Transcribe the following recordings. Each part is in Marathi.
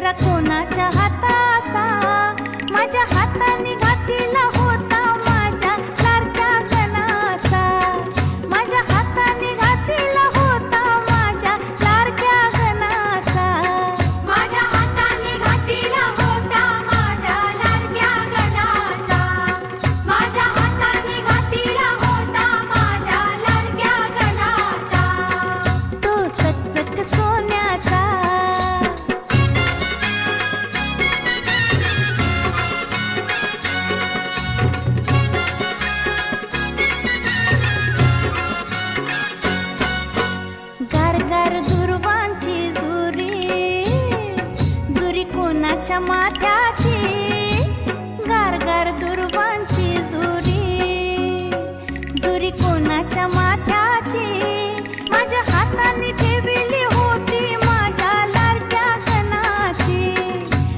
गजरा कोणाच्या हाताचा, माझ्या हाताने घातला होता माझ्या लाडक्या गणाचा, माझ्या हाताने घातला होता माझ्या लाडक्या गणाचा, माझ्या हाताने घातला होता माझ्या लाडक्या गणाचा, माझ्या हाताने घातला होता माझ्या लाडक्या गणाचा. तो चकचक सोन्याचा. गारगार दुर्वांची जुरी, जुरी कोणाच्या माथ्याची, गारगार दुर्वांची जुरी, जुरी कोणाच्या माथ्याची, माझ्या हाताने ठेवली होती माझ्या लाडक्या गणाची,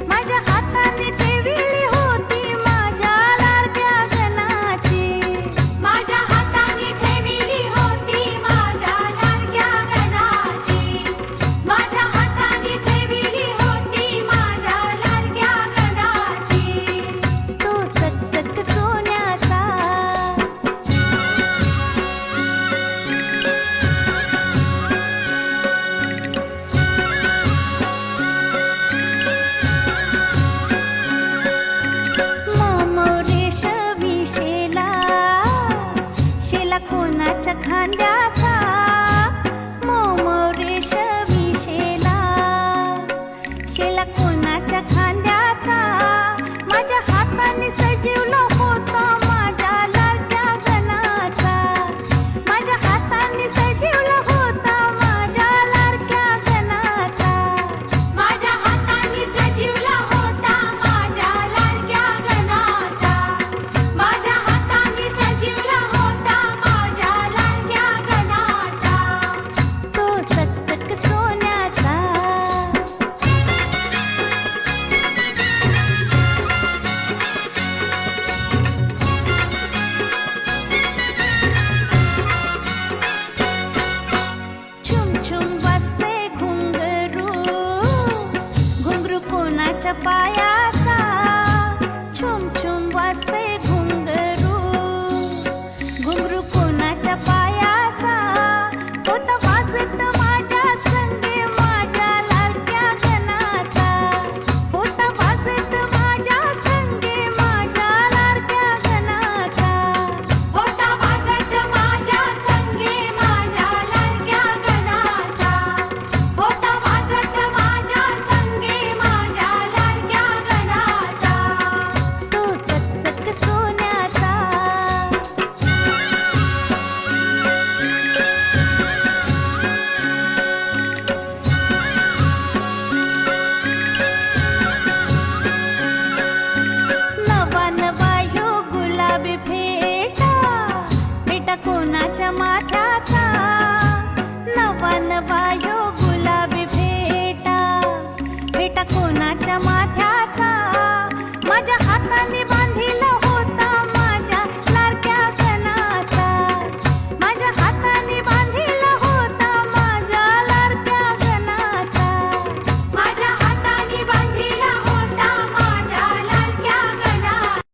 माझ्या हाताने ठेवली होती माझ्या लाडक्या गणाची, माझ्या हाताने ठेवली होती माझ्या लाडक्या गणाची, माझ्या हाताने ठेवली होती माझ्या लाडक्या गणाची. तो चकचक सोन्याचा. मोरेश विशेला, शेला कोणाच्या खांद्याचा, मोरेश विशेला, शेला कोणाच्या खांद्याचा, माझ्या हाताने सजीवला होता माझ्या लाडक्या गणाचा, माझ्या हाताने सजीवला होता माझ्या लाडक्या गणाचा, माझ्या हाताने सजीवला होता माझ्या लाडक्या गणाचा, माझ्या हाताने सजीवला होता माझ्या लाडक्या गणाचा. तो चकचक सोन्याचा. छुम छुम वाजते घुंगरू, घुंगरू कोणाच्या पायाचा, छुम छुम वाजते घुंगरू, घुंगरू कोणाच्या पायाचा, होता वाजत माझ्या संगे माझ्या लाडक्या गणाचा, होता वाजत माझ्या संगे माझ्या लाडक्या गणाचा, होता वाजत माझ्या संगे माझ्या लाडक्या गणाचा, होता वाजत माझ्या संगे माझ्या लाडक्या गणाचा. तो चकचक सोन्याचा. नवा नवा यो गुलाबी फेटा, फेटा कोणाच्या माथ्याचा, नवा नवा यो गुलाबी फेटा, फेटा कोणाच्या माथ्याचा, माझ्या हाताने बांधिला